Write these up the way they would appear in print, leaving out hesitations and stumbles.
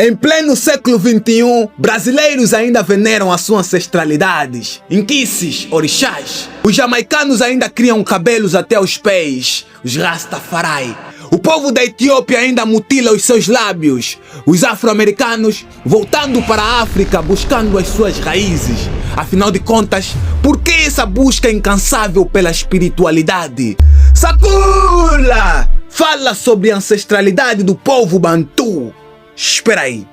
Em pleno século XXI, brasileiros ainda veneram as suas ancestralidades, inquices, orixás. Os jamaicanos ainda criam cabelos até os pés, os Rastafari. O povo da Etiópia ainda mutila os seus lábios. Os afro-americanos voltando para a África buscando as suas raízes. Afinal de contas, por que essa busca incansável pela espiritualidade? Sakula fala sobre a ancestralidade do povo bantu. Espera aí.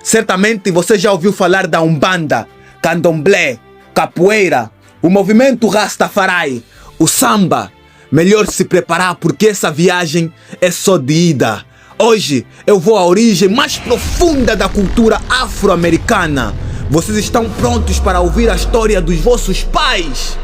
Certamente você já ouviu falar da Umbanda, Candomblé, Capoeira, o movimento Rastafari, o Samba. Melhor se preparar porque essa viagem é só de ida. Hoje eu vou à origem mais profunda da cultura afro-americana. Vocês estão prontos para ouvir a história dos vossos pais?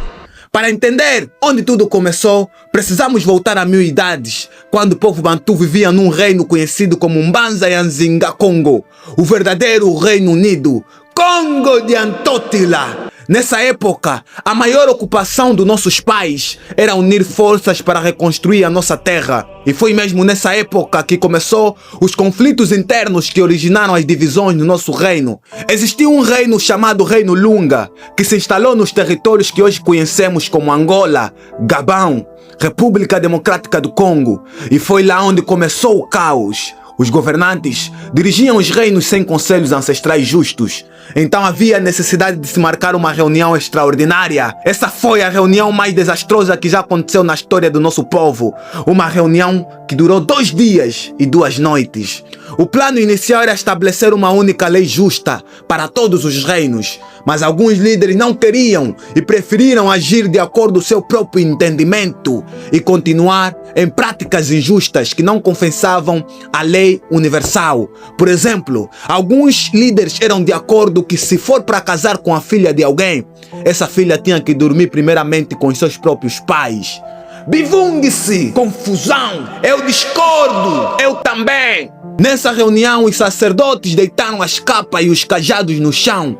Para entender onde tudo começou, precisamos voltar a 1000 idades, quando o povo bantu vivia num reino conhecido como Mbanza Yanzinga Congo, o verdadeiro Reino Unido, Congo de Antótila. Nessa época, a maior ocupação dos nossos pais era unir forças para reconstruir a nossa terra. E foi mesmo nessa época que começou os conflitos internos que originaram as divisões no nosso reino. Existiu um reino chamado Reino Lunga, que se instalou nos territórios que hoje conhecemos como Angola, Gabão, República Democrática do Congo. E foi lá onde começou o caos. Os governantes dirigiam os reinos sem conselhos ancestrais justos. Então havia necessidade de se marcar uma reunião extraordinária. Essa foi a reunião mais desastrosa que já aconteceu na história do nosso povo. Uma reunião que durou 2 dias e 2 noites. O plano inicial era estabelecer uma única lei justa para todos os reinos. Mas alguns líderes não queriam e preferiram agir de acordo com seu próprio entendimento e continuar em práticas injustas que não confessavam a lei universal. Por exemplo, alguns líderes eram de acordo que se for para casar com a filha de alguém, essa filha tinha que dormir primeiramente com os seus próprios pais. Bivungue-se! Confusão! Eu discordo! Eu também! Nessa reunião, os sacerdotes deitaram as capas e os cajados no chão.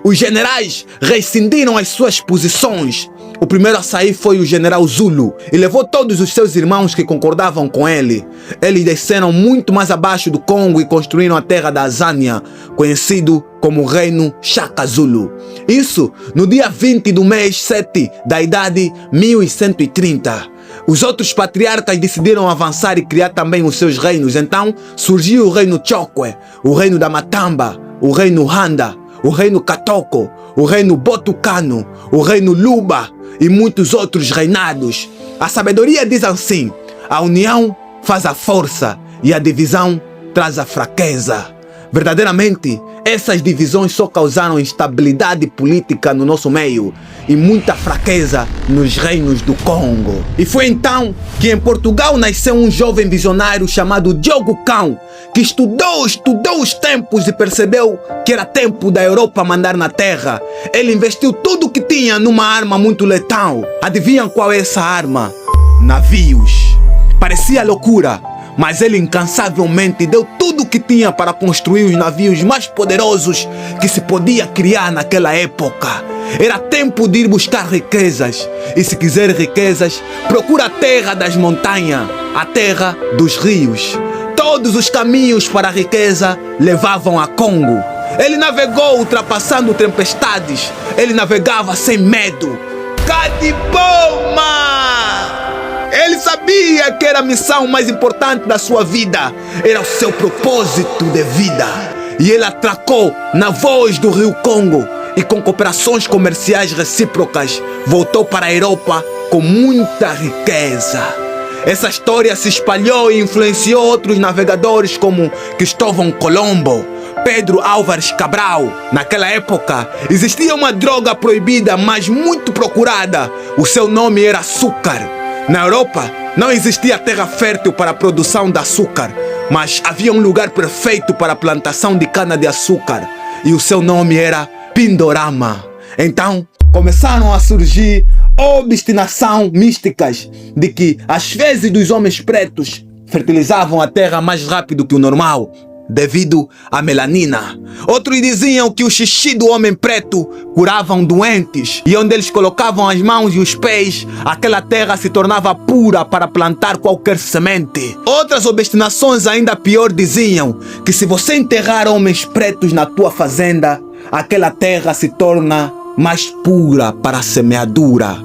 Os generais rescindiram as suas posições. O primeiro a sair foi o general Zulu e levou todos os seus irmãos que concordavam com ele. Eles desceram muito mais abaixo do Congo e construíram a terra da Azânia, conhecido como Reino Shaka Zulu. Isso no dia 20 do mês 7 da idade 1130. Os outros patriarcas decidiram avançar e criar também os seus reinos. Então surgiu o reino Chokwe, o reino da Matamba, o reino Handa, o reino Katoko, o reino Botucano, o reino Luba e muitos outros reinados. A sabedoria diz assim: a união faz a força e a divisão traz a fraqueza. Verdadeiramente, essas divisões só causaram instabilidade política no nosso meio e muita fraqueza nos reinos do Congo. E foi então que em Portugal nasceu um jovem visionário chamado Diogo Cão, que estudou os tempos e percebeu que era tempo da Europa mandar na terra. Ele investiu tudo o que tinha numa arma muito letal. Adivinham qual é essa arma? Navios. Parecia loucura, mas ele incansavelmente deu tudo o que tinha para construir os navios mais poderosos que se podia criar naquela época. Era tempo de ir buscar riquezas. E se quiser riquezas, procura a terra das montanhas, a terra dos rios. Todos os caminhos para a riqueza levavam a Congo. Ele navegou ultrapassando tempestades. Ele navegava sem medo. Cadiboma! Ele sabia que era a missão mais importante da sua vida. Era o seu propósito de vida. E ele atracou na voz do rio Congo e com cooperações comerciais recíprocas voltou para a Europa com muita riqueza. Essa história se espalhou e influenciou outros navegadores como Cristóvão Colombo, Pedro Álvares Cabral. Naquela época existia uma droga proibida, mas muito procurada. O seu nome era açúcar. Na Europa não existia terra fértil para a produção de açúcar, mas havia um lugar perfeito para a plantação de cana-de-açúcar e o seu nome era Pindorama. Então começaram a surgir obstinação místicas de que as fezes dos homens pretos fertilizavam a terra mais rápido que o normal. devido à melanina. Outros diziam que o xixi do homem preto curavam doentes, e onde eles colocavam as mãos e os pés, aquela terra se tornava pura para plantar qualquer semente. Outras obstinações ainda pior diziam que se você enterrar homens pretos na tua fazenda, aquela terra se torna mais pura para a semeadura.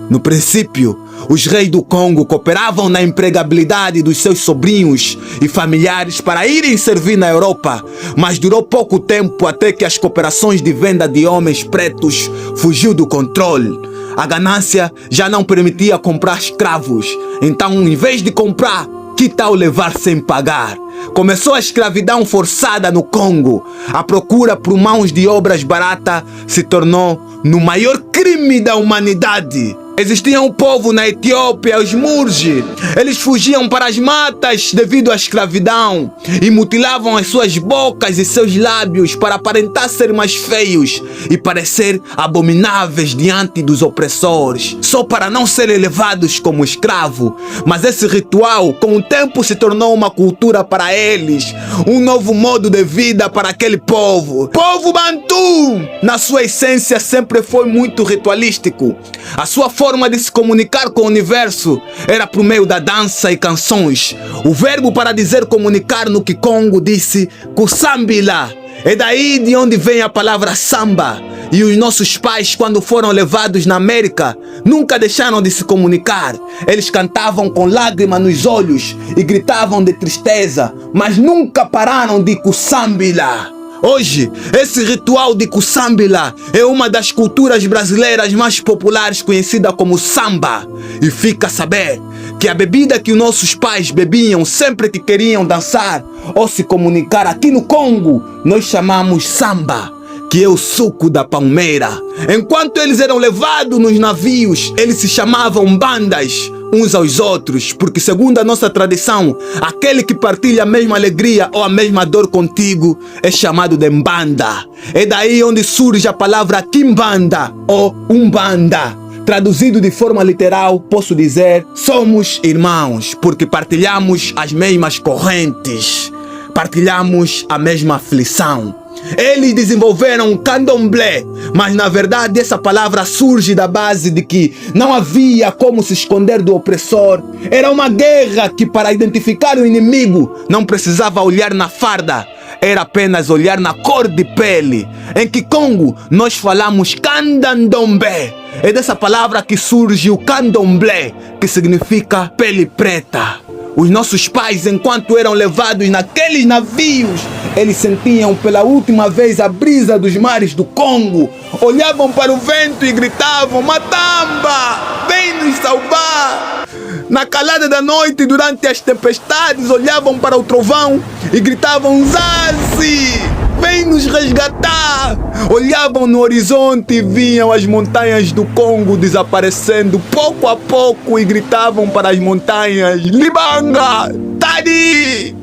No princípio, os reis do Congo cooperavam na empregabilidade dos seus sobrinhos e familiares para irem servir na Europa, mas durou pouco tempo até que as cooperações de venda de homens pretos fugiu do controle. A ganância já não permitia comprar escravos, então em vez de comprar, que tal levar sem pagar? Começou a escravidão forçada no Congo. A procura por mãos de obras baratas se tornou no maior crime da humanidade. Existia um povo na Etiópia, os Murji. Eles fugiam para as matas devido à escravidão e mutilavam as suas bocas e seus lábios para aparentar ser mais feios e parecer abomináveis diante dos opressores, só para não serem levados como escravo. Mas esse ritual, com o tempo, se tornou uma cultura para eles, um novo modo de vida para aquele povo. Povo Bantu, na sua essência, sempre foi muito ritualístico. A sua forma de se comunicar com o universo era por meio da dança e canções. O verbo para dizer comunicar no Kikongo disse kusambila. É daí de onde vem a palavra samba. E os nossos pais, quando foram levados na América, nunca deixaram de se comunicar. Eles cantavam com lágrimas nos olhos e gritavam de tristeza, mas nunca pararam de kusambila. Hoje, esse ritual de kusambila é uma das culturas brasileiras mais populares, conhecida como samba. E fica a saber que a bebida que os nossos pais bebiam sempre que queriam dançar ou se comunicar aqui no Congo, nós chamamos samba, que é o suco da palmeira. Enquanto eles eram levados nos navios, eles se chamavam bandas uns aos outros, porque segundo a nossa tradição, aquele que partilha a mesma alegria ou a mesma dor contigo é chamado de mbanda. É daí onde surge a palavra kimbanda ou umbanda. Traduzido de forma literal, posso dizer, somos irmãos, porque partilhamos as mesmas correntes, partilhamos a mesma aflição. Eles desenvolveram o candomblé, mas na verdade essa palavra surge da base de que não havia como se esconder do opressor. Era uma guerra que, para identificar o inimigo, não precisava olhar na farda, era apenas olhar na cor de pele. Em Kikongo nós falamos candomblé. É dessa palavra que surge o candomblé, que significa pele preta. Os nossos pais, enquanto eram levados naqueles navios, eles sentiam pela última vez a brisa dos mares do Congo. Olhavam para o vento e gritavam: Matamba, vem nos salvar! Na calada da noite, durante as tempestades, olhavam para o trovão e gritavam: Zazi, vem nos resgatar! Olhavam no horizonte e viam as montanhas do Congo desaparecendo pouco a pouco e gritavam para as montanhas: Libanga, Tari!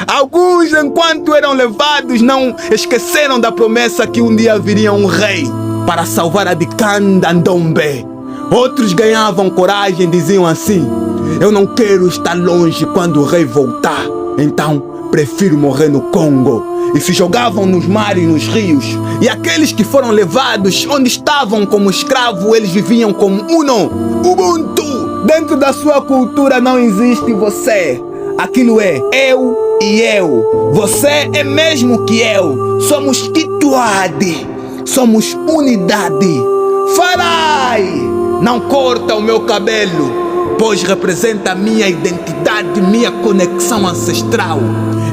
Alguns, enquanto eram levados, não esqueceram da promessa que um dia viria um rei para salvar a de Candomblé. Outros ganhavam coragem e diziam assim: eu não quero estar longe quando o rei voltar, então prefiro morrer no Congo. E se jogavam nos mares e nos rios. E aqueles que foram levados, onde estavam como escravos, eles viviam como Uno, Ubuntu. Dentro da sua cultura não existe você. Aquilo é eu e eu. Você é mesmo que eu. Somos Kituade. Somos unidade. Farai! Não corta o meu cabelo, pois representa a minha identidade, minha conexão ancestral.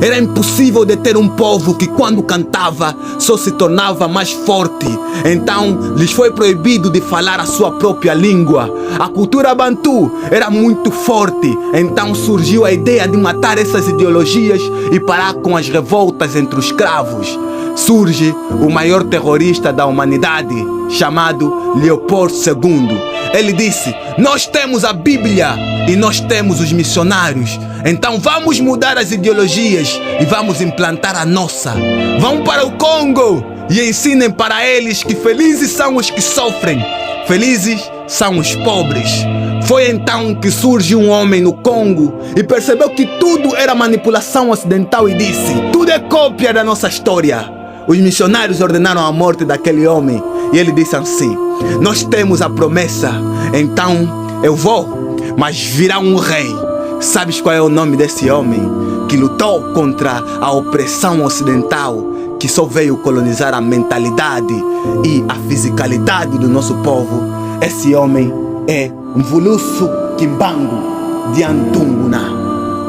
Era impossível deter um povo que, quando cantava, só se tornava mais forte. Então, lhes foi proibido de falar a sua própria língua. A cultura bantu era muito forte. Então surgiu a ideia de matar essas ideologias e parar com as revoltas entre os escravos. Surge o maior terrorista da humanidade, chamado Leopoldo II. Ele disse: nós temos a Bíblia e nós temos os missionários. Então vamos mudar as ideologias e vamos implantar a nossa. Vão para o Congo e ensinem para eles que felizes são os que sofrem, felizes são os pobres. Foi então que surge um homem no Congo e percebeu que tudo era manipulação ocidental e disse: tudo é cópia da nossa história. Os missionários ordenaram a morte daquele homem e ele disse assim: nós temos a promessa, então eu vou, mas virá um rei. Sabes qual é o nome desse homem? Que lutou contra a opressão ocidental, que só veio colonizar a mentalidade e a fisicalidade do nosso povo. Esse homem é Mvulusu Kimbangu de Antunguna.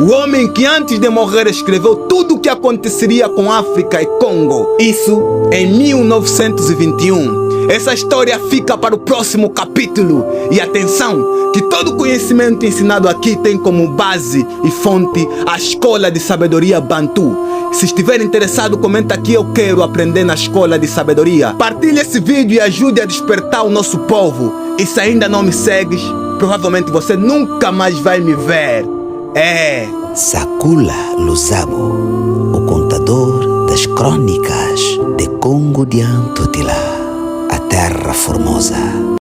O homem que antes de morrer escreveu tudo o que aconteceria com África e Congo. Isso em 1921. Essa história fica para o próximo capítulo. E atenção, que todo conhecimento ensinado aqui tem como base e fonte a Escola de Sabedoria Bantu. Se estiver interessado, comenta aqui: eu quero aprender na Escola de Sabedoria. Partilhe esse vídeo e ajude a despertar o nosso povo. E se ainda não me segues, provavelmente você nunca mais vai me ver. Sakula Lusabo, o contador das crônicas de Congo de Antutila, a terra formosa.